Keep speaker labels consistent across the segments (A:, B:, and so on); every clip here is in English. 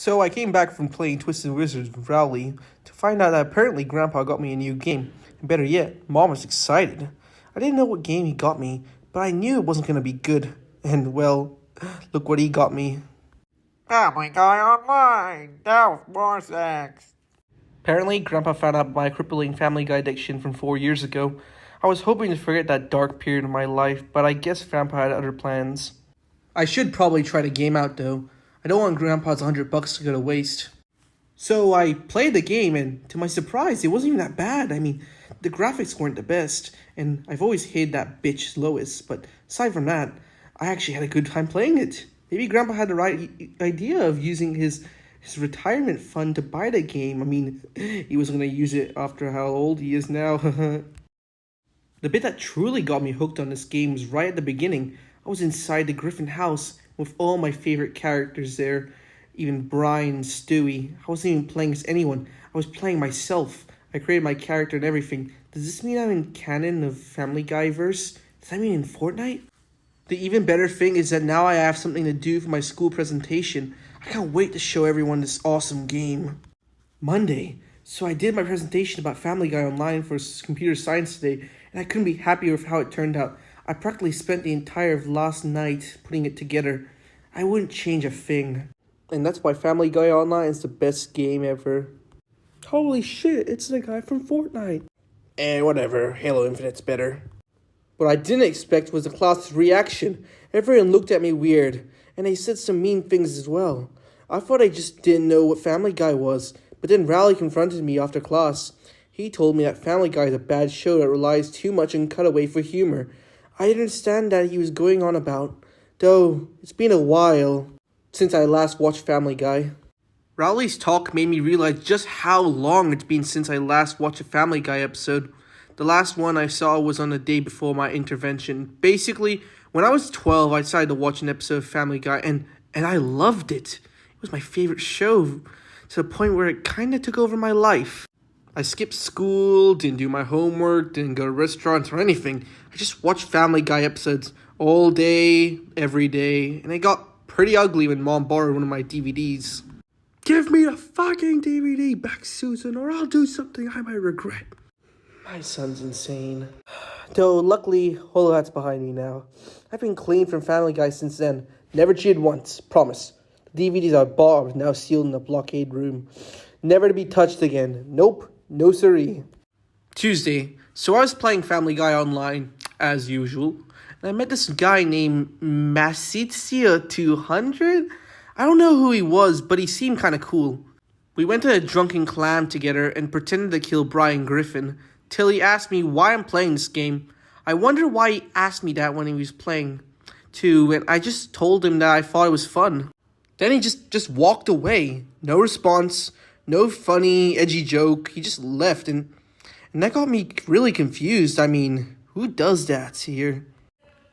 A: So I came back from playing Twisted Wizards with Rowley to find out that apparently Grandpa got me a new game. And better yet, Mom was excited. I didn't know what game he got me, but I knew it wasn't going to be good. And well, look what he got me.
B: Family Guy Online! Now with more sex!
A: Apparently, Grandpa found out my crippling Family Guy addiction from 4 years ago. I was hoping to forget that dark period of my life, but I guess Grandpa had other plans. I should probably try the game out though. I don't want Grandpa's $100 to go to waste. So I played the game, and to my surprise, it wasn't even that bad. I mean, the graphics weren't the best, and I've always hated that bitch Lois, but aside from that, I actually had a good time playing it. Maybe Grandpa had the right idea of using his retirement fund to buy the game. I mean, he was going to use it after how old he is now. The bit that truly got me hooked on this game was right at the beginning. I was inside the Griffin house with all my favorite characters there. Even Brian and Stewie. I wasn't even playing as anyone. I was playing myself. I created my character and everything. Does this mean I'm in canon of Family Guy verse? Does that mean in Fortnite? The even better thing is that now I have something to do for my school presentation. I can't wait to show everyone this awesome game. Monday. So I did my presentation about Family Guy Online for computer science today, and I couldn't be happier with how it turned out. I practically spent the entire last night putting it together. I wouldn't change a thing. And that's why Family Guy Online is the best game ever. Holy shit, it's the guy from Fortnite. Whatever, Halo Infinite's better. What I didn't expect was the class's reaction. Everyone looked at me weird, and they said some mean things as well. I thought I just didn't know what Family Guy was, but then Rowley confronted me after class. He told me that Family Guy is a bad show that relies too much on cutaway for humor. I didn't understand that he was going on about, though it's been a while since I last watched Family Guy. Rowley's talk made me realize just how long it's been since I last watched a Family Guy episode. The last one I saw was on the day before my intervention. Basically, when I was 12, I decided to watch an episode of Family Guy, and I loved it. It was my favorite show, to the point where it kind of took over my life. I skipped school, didn't do my homework, didn't go to restaurants or anything. I just watched Family Guy episodes all day, every day, and it got pretty ugly when Mom borrowed one of my DVDs. Give me the fucking DVD back, Susan, or I'll do something I might regret. My son's insane. Though, luckily, all of that's behind me now. I've been clean from Family Guy since then. Never cheated once, promise. The DVDs I bought are now sealed in a blockade room. Never to be touched again. Nope, no siree. Tuesday, so I was playing Family Guy Online, as usual, and I met this guy named Masitsia200? I don't know who he was, but he seemed kind of cool. We went to a drunken clam together and pretended to kill Brian Griffin, till he asked me why I'm playing this game. I wonder why he asked me that when he was playing, too, and I just told him that I thought it was fun. Then he just walked away. No response, no funny, edgy joke. He just left, and that got me really confused. I mean, who does that here?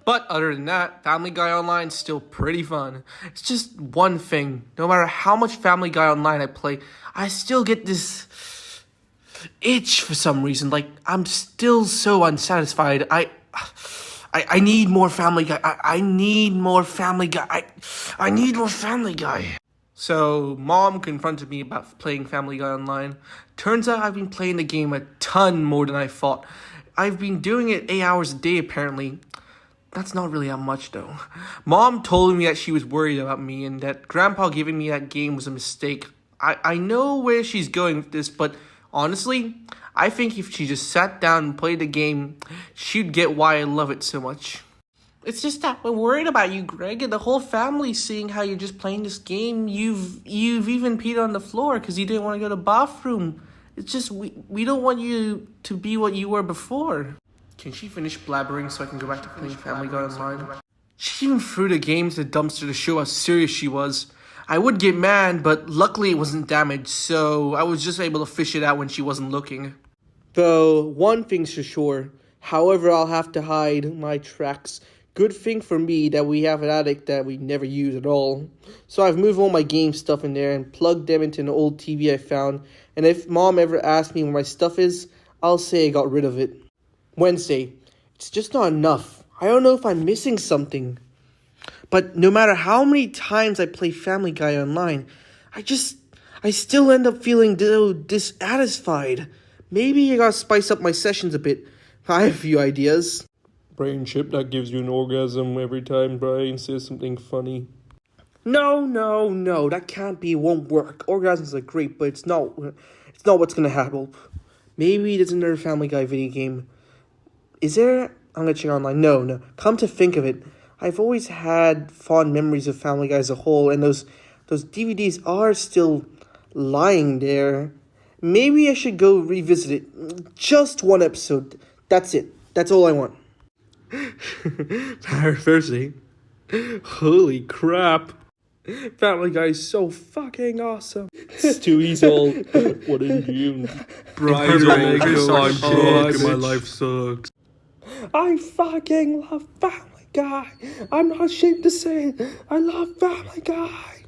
A: But other than that, Family Guy Online is still pretty fun. It's just one thing. No matter how much Family Guy Online I play, I still get this itch for some reason. Like, I'm still so unsatisfied. I need more Family Guy. I need more Family Guy. I need more Family Guy. So, Mom confronted me about playing Family Guy Online. Turns out I've been playing the game a ton more than I thought. I've been doing it 8 hours a day, apparently. That's not really that much, though. Mom told me that she was worried about me and that Grandpa giving me that game was a mistake. I know where she's going with this, but honestly, I think if she just sat down and played the game, she'd get why I love it so much. It's just that we're worried about you, Greg, and the whole family's seeing how you're just playing this game. You've even peed on the floor because you didn't want to go to the bathroom. It's just, we don't want you to be what you were before. Can she finish blabbering so I can go back to playing Family Guy Online? She even threw the game to the dumpster to show how serious she was. I would get mad, but luckily it wasn't damaged, so I was just able to fish it out when she wasn't looking. Though, one thing's for sure. However, I'll have to hide my tracks. Good thing for me that we have an attic that we never use at all. So I've moved all my game stuff in there and plugged them into an old TV I found. And if Mom ever asks me where my stuff is, I'll say I got rid of it. Wednesday. It's just not enough. I don't know if I'm missing something. But no matter how many times I play Family Guy Online, I still end up feeling dissatisfied. Maybe I gotta spice up my sessions a bit. I have a few ideas.
C: Brain chip that gives you an orgasm every time Brian says something funny.
A: No, that can't be, it won't work. Orgasms are great, but it's not what's gonna happen. Maybe there's another Family Guy video game. Is there? I'm gonna check online. No. Come to think of it, I've always had fond memories of Family Guy as a whole, and those DVDs are still lying there. Maybe I should go revisit it. Just one episode. That's it. That's all I want. Firstly, holy crap. Family Guy is so fucking awesome.
C: Stewie's all, what in June? Brian's all, I'm broke and my life sucks.
A: I fucking love Family Guy. I'm not ashamed to say it. I love Family Guy.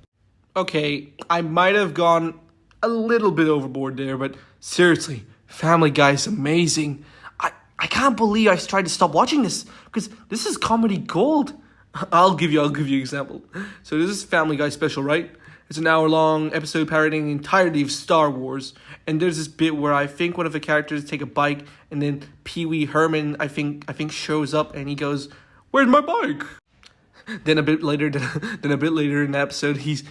A: Okay, I might have gone a little bit overboard there, but seriously, Family Guy is amazing. I can't believe I tried to stop watching this, because this is comedy gold. I'll give you an example. So this is Family Guy special, right? It's an hour-long episode parodying the entirety of Star Wars. And there's this bit where I think one of the characters take a bike, and then Pee Wee Herman, I think shows up, and he goes, "Where's my bike?" Then a bit later in the episode, he's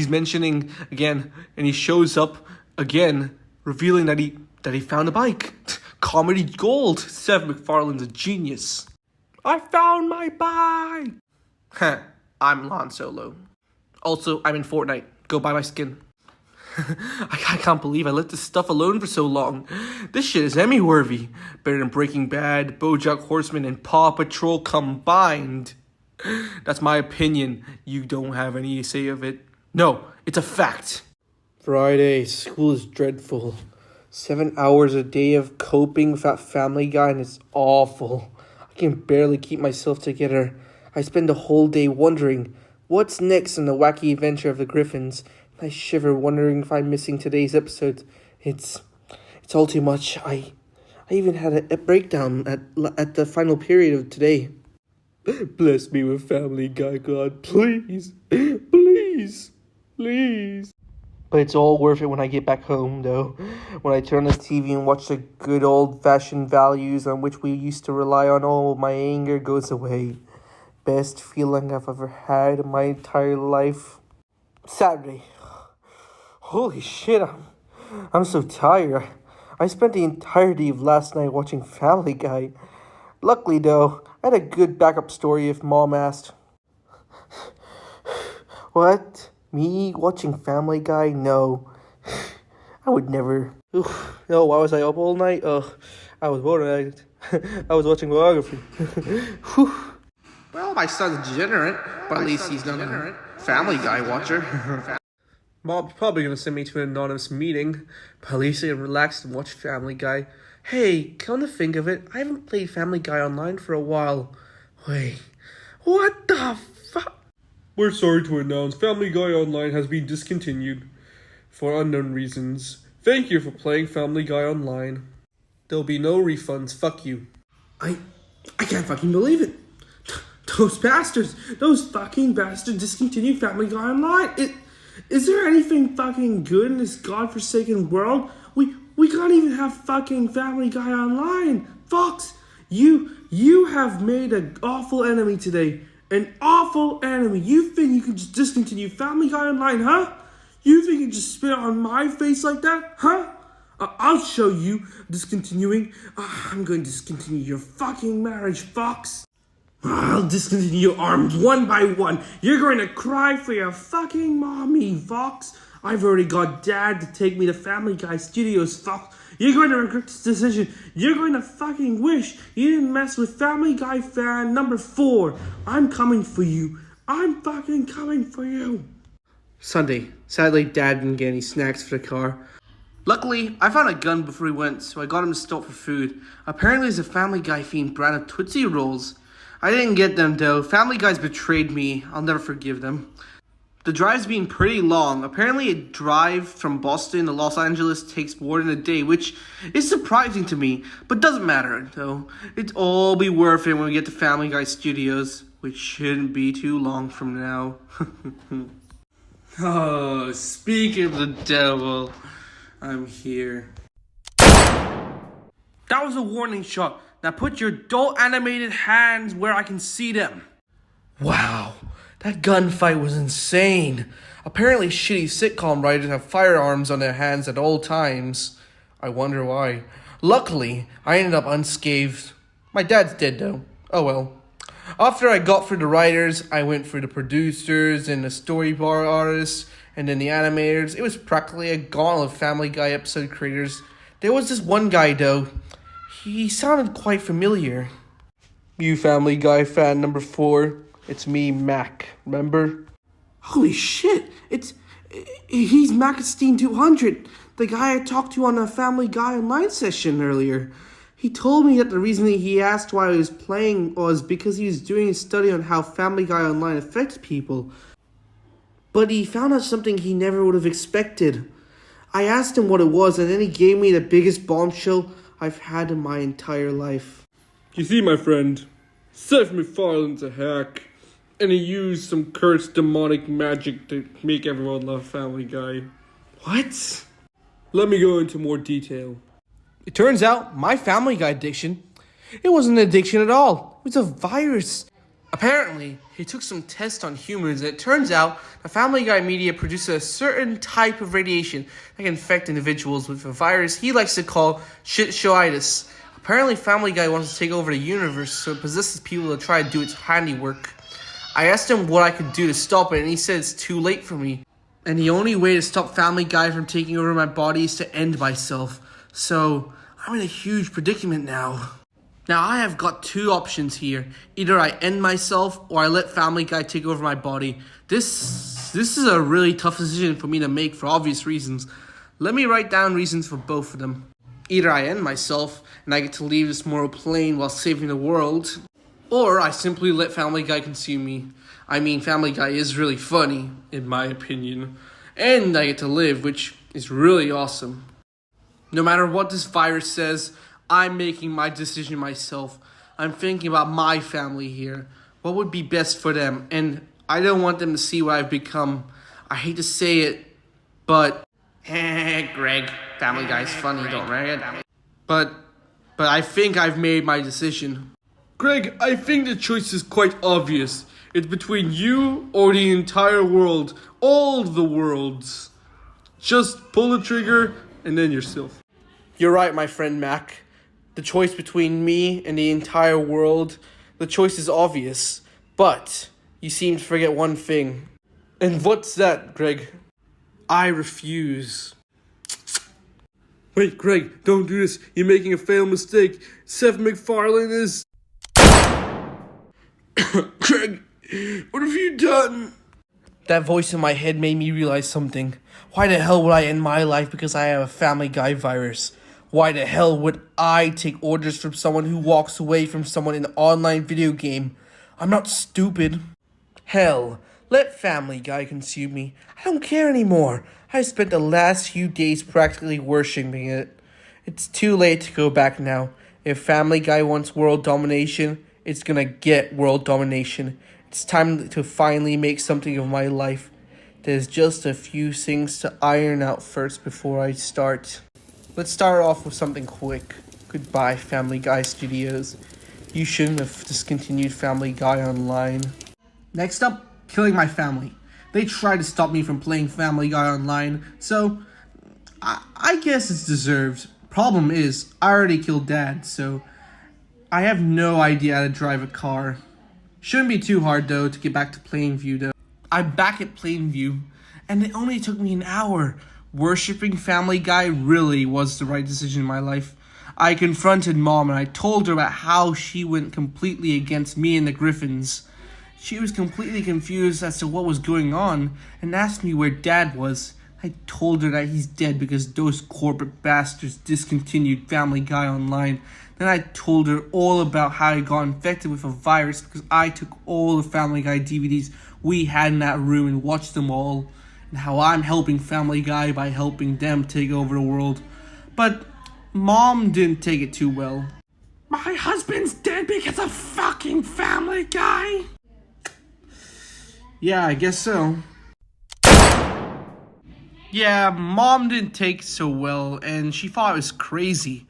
A: mentioning again, and he shows up again, revealing that he found a bike. Comedy gold. Seth MacFarlane's a genius. I found my bike. I'm Han Solo. Also, I'm in Fortnite. Go buy my skin. I can't believe I let this stuff alone for so long. This shit is Emmy-worthy. Better than Breaking Bad, BoJack Horseman, and Paw Patrol combined. That's my opinion. You don't have any say of it. No, it's a fact. Friday, school is dreadful. 7 hours a day of coping with that Family Guy, and it's awful. I can barely keep myself together. I spend the whole day wondering what's next in the wacky adventure of the Griffins. I shiver wondering if I'm missing today's episode. It's all too much. I even had a breakdown at the final period of today. Bless me with Family Guy, God, please. But it's all worth it when I get back home, though. When I turn on the TV and watch the good old-fashioned values on which we used to rely on, all my anger goes away. Best feeling I've ever had in my entire life. Saturday. Holy shit, I'm so tired. I spent the entirety of last night watching Family Guy. Luckily, though, I had a good backup story if Mom asked. What? Me watching Family Guy? No. I would never. No, why was I up all night? I was bored. I was watching biography. Well, my son's degenerate, but at least he's not a Family Guy watcher. Mom's probably gonna send me to an anonymous meeting, but at least I can relax and watch Family Guy. Hey, come to think of it, I haven't played Family Guy online for a while. Wait, what the fuck?
C: We're sorry to announce Family Guy Online has been discontinued for unknown reasons. Thank you for playing Family Guy Online. There'll be no refunds, fuck you.
A: I can't fucking believe it. Those fucking bastards discontinued Family Guy Online. Is there anything fucking good in this godforsaken world? We can't even have fucking Family Guy Online. Fox, you have made an awful enemy today. An awful enemy. You think you can just discontinue Family Guy Online, huh? You think you can just spit on my face like that, huh? I'll show you discontinuing. I'm going to discontinue your fucking marriage, Fox. I'll discontinue your arms one by one. You're going to cry for your fucking mommy, Fox. I've already got Dad to take me to Family Guy Studios, Fox. You're going to regret this decision. You're going to fucking wish you didn't mess with Family Guy fan number 4. I'm coming for you. I'm fucking coming for you. Sunday. Sadly, Dad didn't get any snacks for the car. Luckily, I found a gun before we went, so I got him to stop for food. Apparently, it's a Family Guy themed brand of Tootsie Rolls. I didn't get them, though. Family Guy's betrayed me. I'll never forgive them. The drive's been pretty long. Apparently, a drive from Boston to Los Angeles takes more than a day, which is surprising to me, but doesn't matter, though. It'll all be worth it when we get to Family Guy Studios, which shouldn't be too long from now.
D: Oh, speak of the devil, I'm here.
A: That was a warning shot. Now put your adult animated hands where I can see them. Wow, that gunfight was insane. Apparently shitty sitcom writers have firearms on their hands at all times. I wonder why. Luckily, I ended up unscathed. My dad's dead though. Oh well. After I got through the writers, I went through the producers and the storyboard artists and then the animators. It was practically a gauntlet of Family Guy episode creators. There was this one guy though. He sounded quite familiar. You Family Guy fan number 4. It's me, Mac. Remember? Holy shit! He's Macestein200, the guy I talked to on a Family Guy Online session earlier. He told me that the reason he asked why I was playing was because he was doing a study on how Family Guy Online affects people. But he found out something he never would have expected. I asked him what it was, and then he gave me the biggest bombshell I've had in my entire life.
C: You see, my friend, Seth MacFarlane's a hack, and he used some cursed demonic magic to make everyone love Family Guy.
A: What?
C: Let me go into more detail.
A: It turns out my Family Guy addiction, it wasn't an addiction at all. It was a virus. Apparently, he took some tests on humans, and it turns out the Family Guy media produces a certain type of radiation that can infect individuals with a virus he likes to call shit-showitis. Apparently, Family Guy wants to take over the universe, so it possesses people to try to do its handiwork. I asked him what I could do to stop it, and he said it's too late for me. And the only way to stop Family Guy from taking over my body is to end myself. So, I'm in a huge predicament now. Now, I have got 2 options here. Either I end myself, or I let Family Guy take over my body. This is a really tough decision for me to make for obvious reasons. Let me write down reasons for both of them. Either I end myself, and I get to leave this mortal plane while saving the world, or I simply let Family Guy consume me. I mean, Family Guy is really funny, in my opinion. And I get to live, which is really awesome. No matter what this virus says, I'm making my decision myself. I'm thinking about my family here. What would be best for them? And I don't want them to see what I've become. I hate to say it, but... Greg, Family Guy's funny, don't write it. But I think I've made my decision.
C: Greg, I think the choice is quite obvious. It's between you or the entire world. All the worlds. Just pull the trigger and then yourself.
A: You're right, my friend Mac. The choice between me and the entire world, the choice is obvious. But you seem to forget one thing.
C: And what's that, Greg?
A: I refuse.
C: Wait, Greg, don't do this. You're making a fatal mistake. Seth MacFarlane is... Greg, what have you done?
A: That voice in my head made me realize something. Why the hell would I end my life because I have a Family Guy virus? Why the hell would I take orders from someone who walks away from someone in an online video game? I'm not stupid. Hell, let Family Guy consume me. I don't care anymore. I spent the last few days practically worshipping it. It's too late to go back now. If Family Guy wants world domination, it's gonna get world domination. It's time to finally make something of my life. There's just a few things to iron out first before I start. Let's start off with something quick. Goodbye, Family Guy Studios. You shouldn't have discontinued Family Guy Online. Next up, killing my family. They tried to stop me from playing Family Guy Online, so I guess it's deserved. Problem is, I already killed Dad, so I have no idea how to drive a car. Shouldn't be too hard though to get back to Plainview though. I'm back at Plainview, and it only took me an hour. Worshipping Family Guy really was the right decision in my life. I confronted Mom and I told her about how she went completely against me and the Griffins. She was completely confused as to what was going on and asked me where Dad was. I told her that he's dead because those corporate bastards discontinued Family Guy Online. Then I told her all about how he got infected with a virus because I took all the Family Guy DVDs we had in that room and watched them all. And how I'm helping Family Guy by helping them take over the world. But Mom didn't take it too well. My husband's dead because of fucking Family Guy? Yeah, I guess so. Yeah, Mom didn't take so well, and she thought I was crazy.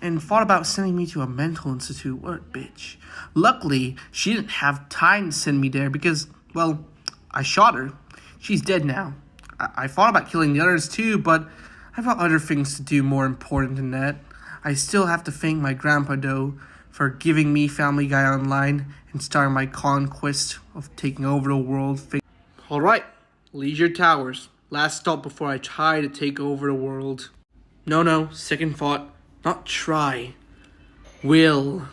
A: And thought about sending me to a mental institute. What a bitch. Luckily, she didn't have time to send me there because, well, I shot her. She's dead now. I thought about killing the others too, but I've got other things to do more important than that. I still have to thank my grandpa, though, for giving me Family Guy Online and starting my conquest of taking over the world. Alright, Leisure Towers. Last stop before I try to take over the world. No, second thought. Not try. Will.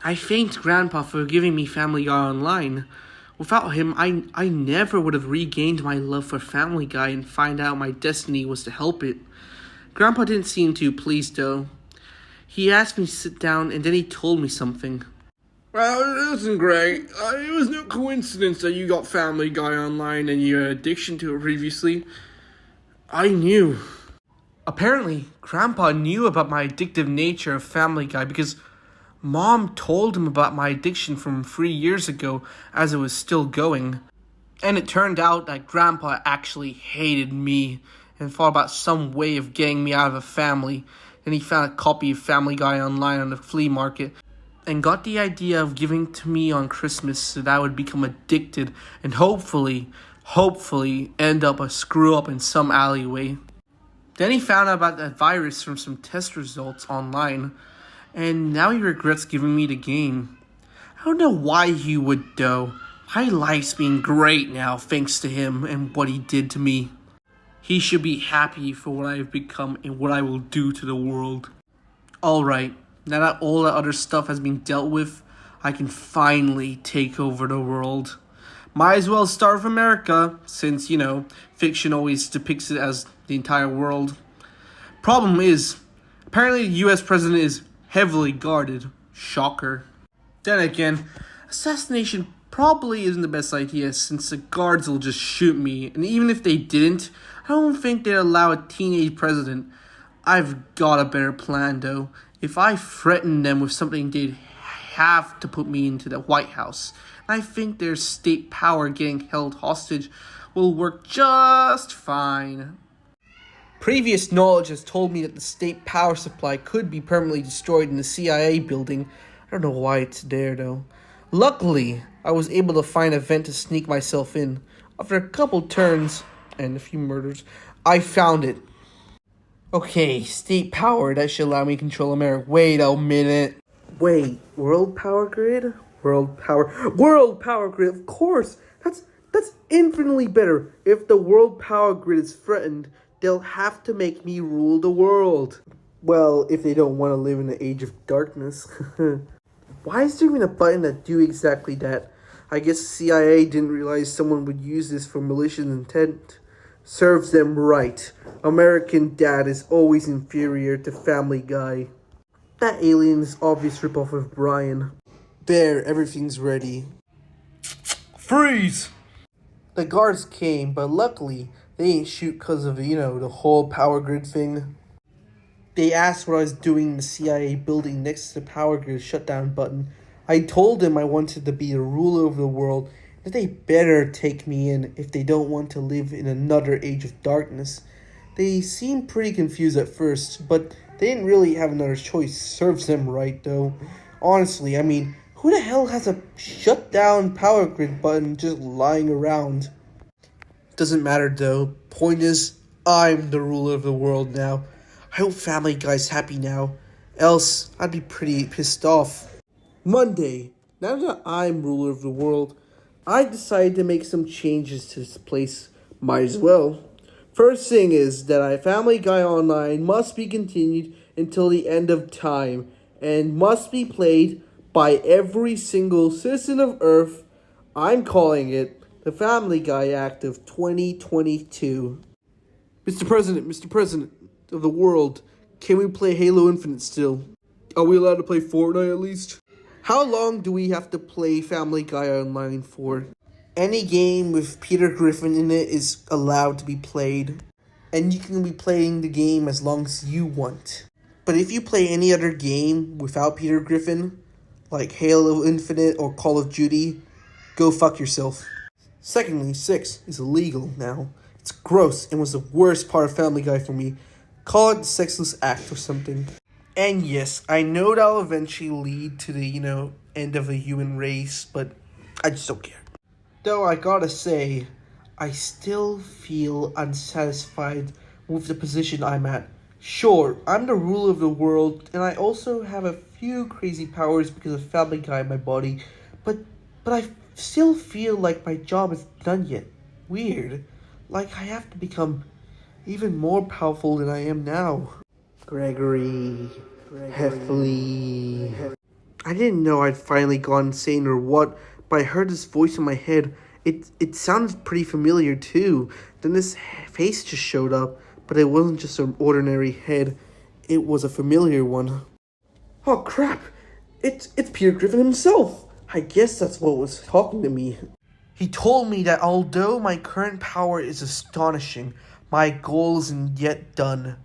A: I thanked Grandpa for giving me Family Guy Online. Without him, I never would have regained my love for Family Guy and find out my destiny was to help it. Grandpa didn't seem too pleased, though. He asked me to sit down, and then he told me something.
C: Well, listen, Greg. It was no coincidence that you got Family Guy Online and your addiction to it previously. I knew.
A: Apparently, Grandpa knew about my addictive nature of Family Guy because Mom told him about my addiction from 3 years ago as it was still going. And it turned out that Grandpa actually hated me and thought about some way of getting me out of the family. Then he found a copy of Family Guy Online on the flea market and got the idea of giving it to me on Christmas so that I would become addicted and hopefully end up a screw up in some alleyway. Then he found out about that virus from some test results online, and now he regrets giving me the game. I don't know why he would, though. My life's been great now thanks to him and what he did to me. He should be happy for what I have become and what I will do to the world. Alright, now that all that other stuff has been dealt with, I can finally take over the world. Might as well start with America, since, fiction always depicts it as the entire world. Problem is, apparently the US president is heavily guarded. Shocker. Then again, assassination probably isn't the best idea since the guards will just shoot me, and even if they didn't, I don't think they'd allow a teenage president. I've got a better plan though. If I threaten them with something, they'd have to put me into the White House. I think their state power getting held hostage will work just fine. Previous knowledge has told me that the state power supply could be permanently destroyed in the CIA building. I don't know why it's there though. Luckily, I was able to find a vent to sneak myself in. After a couple turns and a few murders, I found it. Okay, state power, that should allow me to control America. Wait a minute. Wait, world power grid? World power grid, of course! That's infinitely better. If the world power grid is threatened, they'll have to make me rule the world. Well, if they don't want to live in the age of darkness. Why is there even a button that do exactly that? I guess CIA didn't realize someone would use this for malicious intent. Serves them right. American Dad is always inferior to Family Guy. That alien is obvious ripoff of Brian. There, everything's ready.
C: Freeze!
A: The guards came, but luckily, they didn't shoot because of, the whole power grid thing. They asked what I was doing in the CIA building next to the power grid shutdown button. I told them I wanted to be the ruler of the world, that they better take me in if they don't want to live in another age of darkness. They seemed pretty confused at first, but they didn't really have another choice. Serves them right, though. Honestly, who the hell has a shutdown power grid button just lying around? Doesn't matter, though. Point is, I'm the ruler of the world now. I hope Family Guy's happy now. Else, I'd be pretty pissed off. Monday. Now that I'm ruler of the world, I decided to make some changes to this place. Might as well. First thing is that Family Guy Online must be continued until the end of time and must be played by every single citizen of Earth. I'm calling it the Family Guy Act of 2022. Mr. President of the world, can we play Halo Infinite still? Are we allowed to play Fortnite at least? How long do we have to play Family Guy Online for? Any game with Peter Griffin in it is allowed to be played. And you can be playing the game as long as you want. But if you play any other game without Peter Griffin, like Halo Infinite or Call of Duty, go fuck yourself. Secondly, 6 is illegal now. It's gross and was the worst part of Family Guy for me. Call it the sexless act or something. And yes, I know that'll eventually lead to the, end of the human race, but I just don't care. Though I gotta say, I still feel unsatisfied with the position I'm at. Sure, I'm the ruler of the world, and I also have a few crazy powers because of Family Guy in my body, but I still feel like my job isn't done yet. Weird. Like I have to become even more powerful than I am now. Gregory. Heffley. I didn't know I'd finally gone insane or what, but I heard this voice in my head. It sounded pretty familiar too. Then this face just showed up, but it wasn't just an ordinary head. It was a familiar one. Oh crap! It's Peter Griffin himself! I guess that's what was talking to me. He told me that although my current power is astonishing, my goal isn't yet done.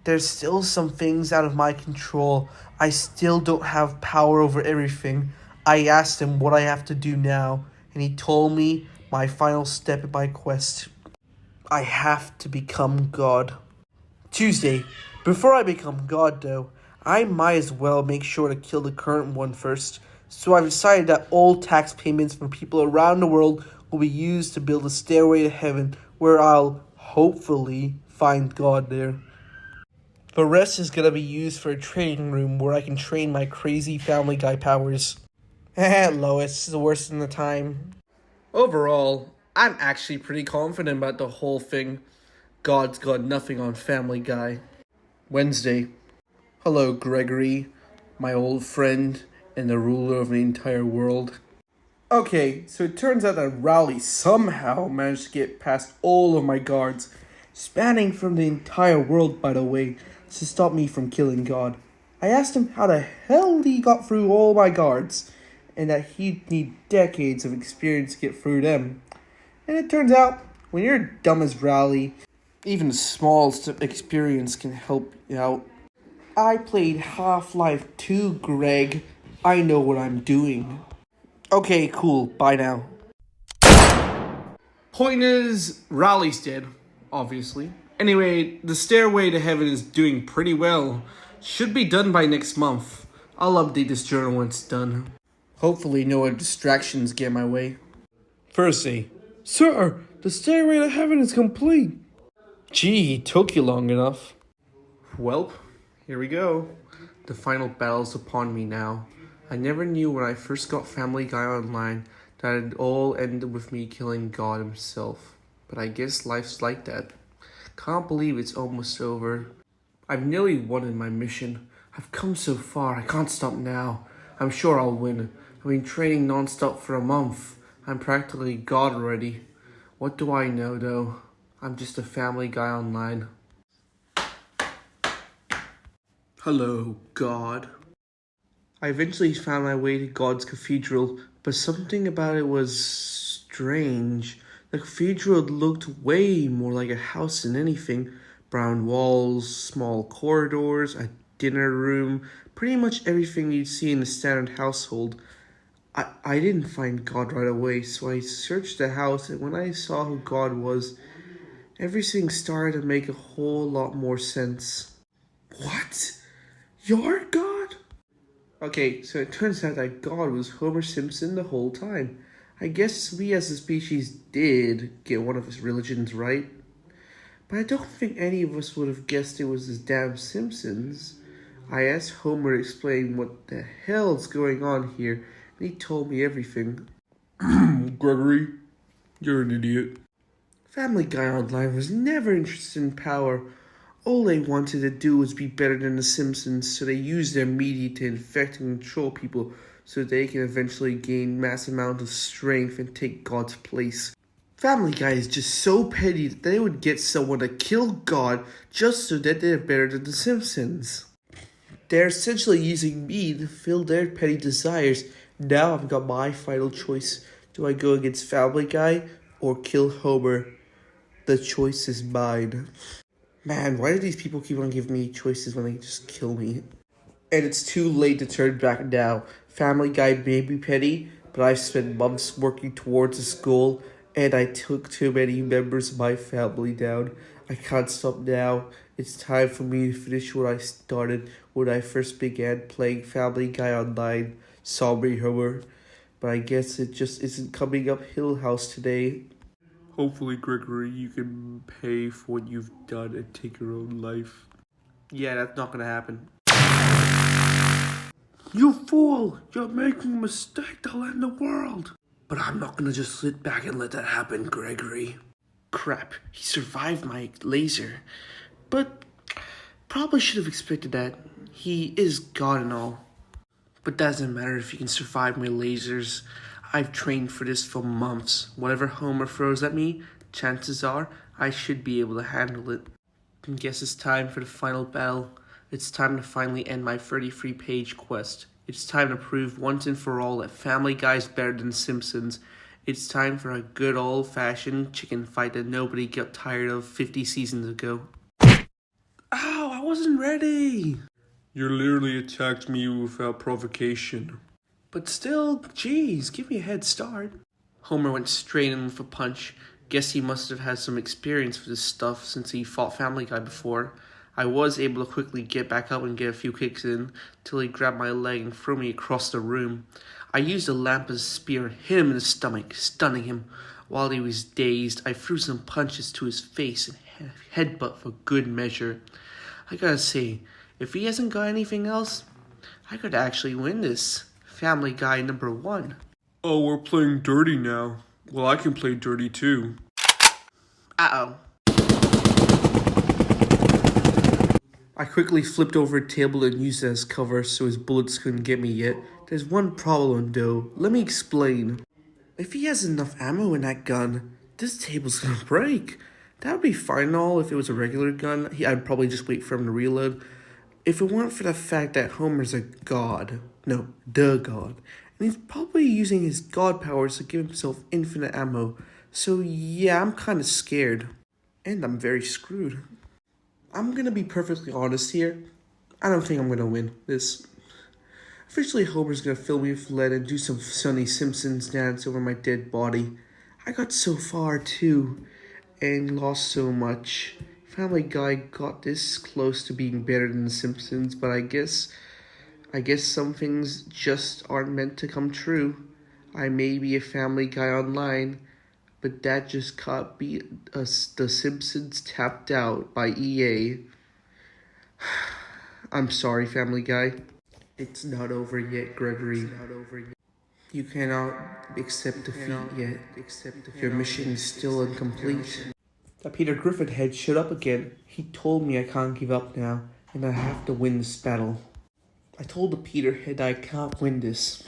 A: There's still some things out of my control. I still don't have power over everything. I asked him what I have to do now, and he told me my final step in my quest. I have to become God. Tuesday. Before I become God, though, I might as well make sure to kill the current one first. So I've decided that all tax payments from people around the world will be used to build a stairway to heaven where I'll, hopefully, find God there. The rest is going to be used for a training room where I can train my crazy Family Guy powers. Lois, the worst in the time. Overall, I'm actually pretty confident about the whole thing. God's got nothing on Family Guy. Wednesday. Hello, Gregory, my old friend and the ruler of the entire world. Okay, so it turns out that Rowley somehow managed to get past all of my guards, spanning from the entire world, by the way, to stop me from killing God. I asked him how the hell he got through all my guards, and that he'd need decades of experience to get through them. And it turns out, when you're dumb as Rowley, even the smallest experience can help you out. I played Half-Life 2, Greg. I know what I'm doing. Okay, cool. Bye now.
D: Point is, Raleig's dead, obviously. Anyway, the stairway to heaven is doing pretty well. Should be done by next month. I'll update this journal when it's done.
A: Hopefully no other distractions get in my way. Thursday. Sir, the stairway to heaven is complete. Gee, it took you long enough.
D: Welp, here we go. The final battle's upon me now. I never knew when I first got Family Guy Online that it all ended with me killing God himself. But I guess life's like that. Can't believe it's almost over. I've nearly won in my mission. I've come so far, I can't stop now. I'm sure I'll win. I've been training non-stop for a month. I'm practically God already. What do I know though? I'm just a Family Guy Online. Hello, God. I eventually found my way to God's cathedral, but something about it was strange. The cathedral looked way more like a house than anything. Brown walls, small corridors, a dinner room, pretty much everything you'd see in a standard household. I didn't find God right away, so I searched the house, and when I saw who God was, everything started to make a whole lot more sense. What? You're God? Okay, so it turns out that God was Homer Simpson the whole time. I guess we as a species did get one of his religions right. But I don't think any of us would have guessed it was his damn Simpsons. I asked Homer to explain what the hell's going on here, and he told me everything.
C: Gregory, you're an idiot.
A: Family Guy Online was never interested in power. All they wanted to do was be better than the Simpsons, so they used their media to infect and control people so they can eventually gain mass amounts of strength and take God's place. Family Guy is just so petty that they would get someone to kill God just so that they're better than the Simpsons. They're essentially using me to fill their petty desires. Now I've got my final choice. Do I go against Family Guy or kill Homer? The choice is mine. Man, why do these people keep on giving me choices when they just kill me? And it's too late to turn back now. Family Guy may be petty, but I've spent months working towards this goal,
D: and I took too many members of my family down. I can't stop now. It's time for me to finish what I started when I first began playing Family Guy Online. Sorry, Homer, but I guess it just isn't coming up Hill House today.
C: Hopefully, Gregory, you can pay for what you've done and take your own life.
D: Yeah, that's not gonna happen.
C: You fool! You're making a mistake that'll end the world!
D: But I'm not gonna just sit back and let that happen, Gregory. Crap, he survived my laser. But probably should have expected that. He is God and all. But doesn't matter if he can survive my lasers. I've trained for this for months. Whatever Homer throws at me, chances are I should be able to handle it. I guess it's time for the final battle. It's time to finally end my 33-page quest. It's time to prove once and for all that Family Guy's better than Simpsons. It's time for a good old-fashioned chicken fight that nobody got tired of 50 seasons ago. Ow, I wasn't ready!
C: You literally attacked me without provocation.
D: But still, geez, give me a head start. Homer went straight in with a punch. Guess he must have had some experience with this stuff since he fought Family Guy before. I was able to quickly get back up and get a few kicks in, till he grabbed my leg and threw me across the room. I used a lamp as a spear and hit him in the stomach, stunning him. While he was dazed, I threw some punches to his face and headbutt for good measure. I gotta say, if he hasn't got anything else, I could actually win this. Family Guy number 1.
C: Oh, we're playing dirty now. Well, I can play dirty too.
D: Uh-oh. I quickly flipped over a table and used it as cover so his bullets couldn't get me yet. There's one problem though. Let me explain. If he has enough ammo in that gun, this table's gonna break. That would be fine and all if it was a regular gun. I'd probably just wait for him to reload. If it weren't for the fact that Homer's a god. No, the god. And he's probably using his god powers to give himself infinite ammo. So yeah, I'm kind of scared. And I'm very screwed. I'm gonna be perfectly honest here. I don't think I'm gonna win this. Eventually Homer's gonna fill me with lead and do some Sonny Simpsons dance over my dead body. I got so far too, and lost so much. Family Guy got this close to being better than The Simpsons, but I guess some things just aren't meant to come true. I may be a Family Guy online, but that just can't be us. The Simpsons tapped out by EA. I'm sorry, Family Guy. It's not over yet, Gregory. You cannot accept defeat yet. Your mission is still incomplete. That Peter Griffin head showed up again. He told me I can't give up now, and I have to win this battle. I told the Peter head I can't win this.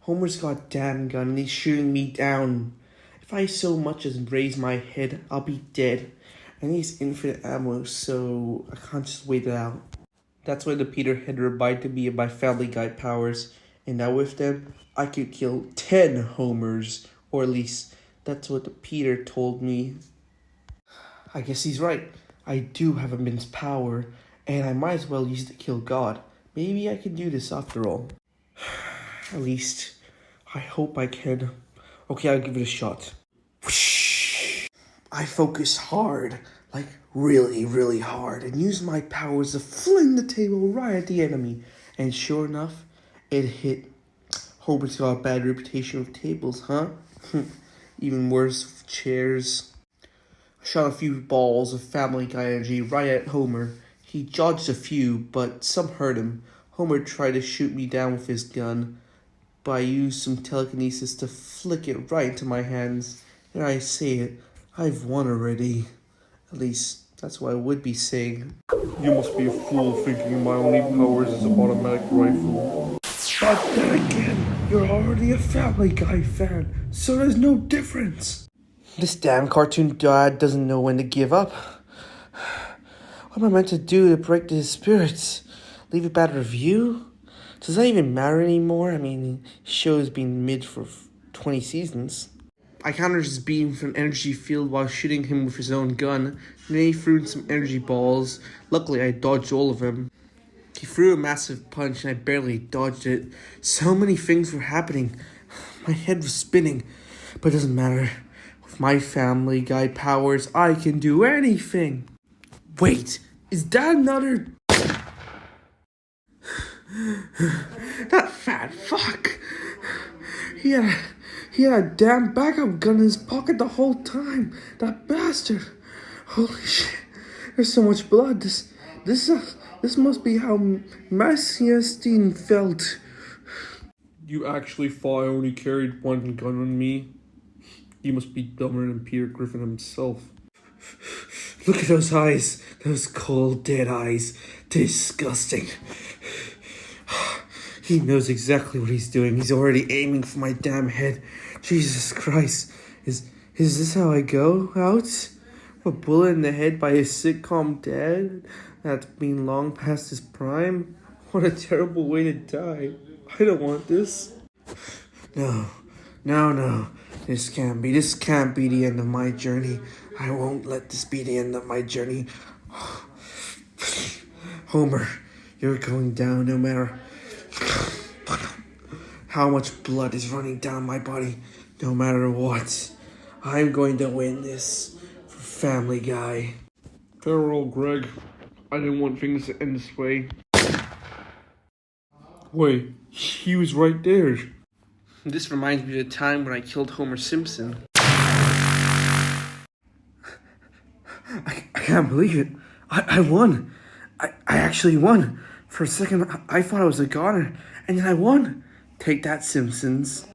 D: Homer's got a damn gun and he's shooting me down. If I so much as raise my head, I'll be dead. And he's infinite ammo, so I can't just wait it out. That's when the Peter head reminded me of my Family Guy powers, and now with them, I could kill 10 Homers, or at least that's what the Peter told me. I guess he's right. I do have immense power, and I might as well use it to kill God. Maybe I can do this after all. At least, I hope I can. Okay, I'll give it a shot. I focus hard, like really, really hard, and use my powers to fling the table right at the enemy. And sure enough, it hit. Homer's got a bad reputation with tables, huh? Even worse with chairs. I shot a few balls of Family Guy energy right at Homer. He dodged a few, but some hurt him. Homer tried to shoot me down with his gun, but I used some telekinesis to flick it right into my hands. And I say it, I've won already. At least, that's what I would be saying.
C: You must be a fool thinking my only powers is an automatic rifle.
D: But then again, you're already a Family Guy fan, so there's no difference. This damn cartoon dad doesn't know when to give up. What am I meant to do to break his spirits? Leave a bad review? Does that even matter anymore? I mean, the show's been mid for 20 seasons. I countered his beam from an energy field while shooting him with his own gun. And then he threw in some energy balls. Luckily, I dodged all of them. He threw a massive punch and I barely dodged it. So many things were happening. My head was spinning. But it doesn't matter. With my Family Guy powers, I can do anything. Wait, is that another... That fat fuck. He had a damn backup gun in his pocket the whole time. That bastard. Holy shit. There's so much blood. This must be how Maciastine felt.
C: You actually thought I only carried one gun on me? You must be dumber than Peter Griffin himself.
D: Look at those eyes. Those cold, dead eyes. Disgusting. He knows exactly what he's doing. He's already aiming for my damn head. Jesus Christ. Is this how I go out? A bullet in the head by a sitcom dad that's been long past his prime? What a terrible way to die. I don't want this. No. This can't be the end of my journey. I won't let this be the end of my journey. Homer, you're going down no matter how much blood is running down my body. No matter what, I'm going to win this for Family Guy.
C: Farewell, Greg. I didn't want things to end this way. Wait, he was right there.
A: This reminds me of the time when I killed Homer Simpson.
D: I can't believe it. I won. I actually won. For a second, I thought I was a goner, and then I won. Take that, Simpsons.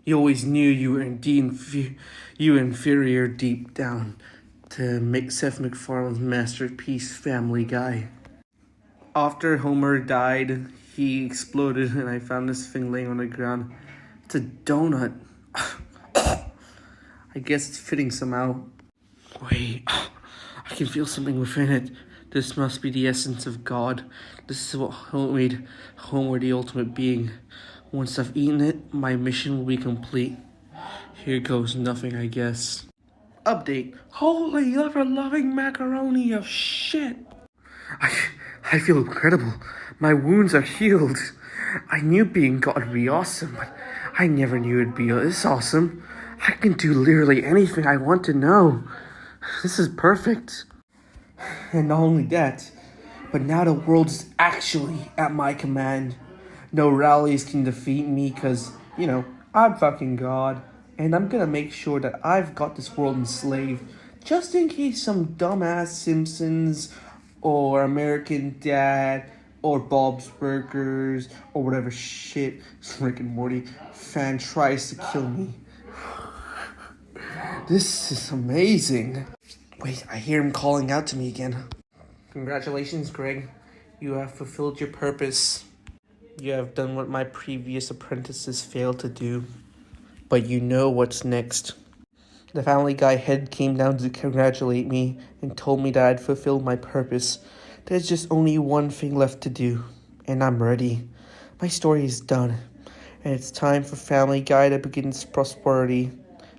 D: You always knew you were indeed inferior deep down to make Seth MacFarlane's masterpiece Family Guy. After Homer died, he exploded, and I found this thing laying on the ground. It's a donut. I guess it's fitting somehow. Wait, I can feel something within it. This must be the essence of God. This is what made Homer the ultimate being. Once I've eaten it, my mission will be complete. Here goes nothing, I guess. Update. Holy ever-loving macaroni of shit. I feel incredible. My wounds are healed. I knew being God would be awesome, but I never knew it'd be this awesome. I can do literally anything I want to know. This is perfect. And not only that, but now the world is actually at my command. No rallies can defeat me because, I'm fucking God. And I'm gonna make sure that I've got this world enslaved. Just in case some dumbass Simpsons or American Dad or Bob's Burgers or whatever shit Rick and Morty fan tries to kill me. This is amazing. Wait, I hear him calling out to me again. Congratulations, Greg. You have fulfilled your purpose. You have done what my previous apprentices failed to do. But you know what's next. The Family Guy head came down to congratulate me and told me that I'd fulfilled my purpose. There's just only one thing left to do, and I'm ready. My story is done, and it's time for Family Guy to begin its prosperity.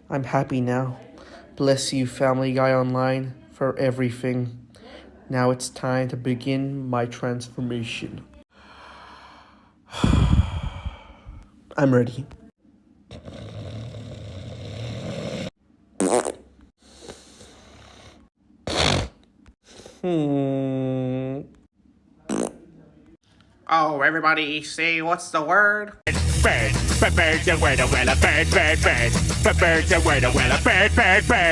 D: I'm happy now. Bless you, Family Guy Online, for everything. Now it's time to begin my transformation. I'm ready.
B: Oh, everybody say what's the word?
E: Bird, bird's a word, well a bird, bird. Bird's a word, well a bird.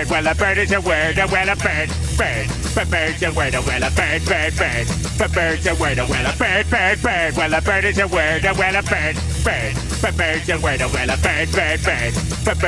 E: Well a bird is a word, well a bird. Bird's a word, well a bird. Bird's a word, well a bird. Well a bird is a word, well a bird. Bird's a word, well a bird.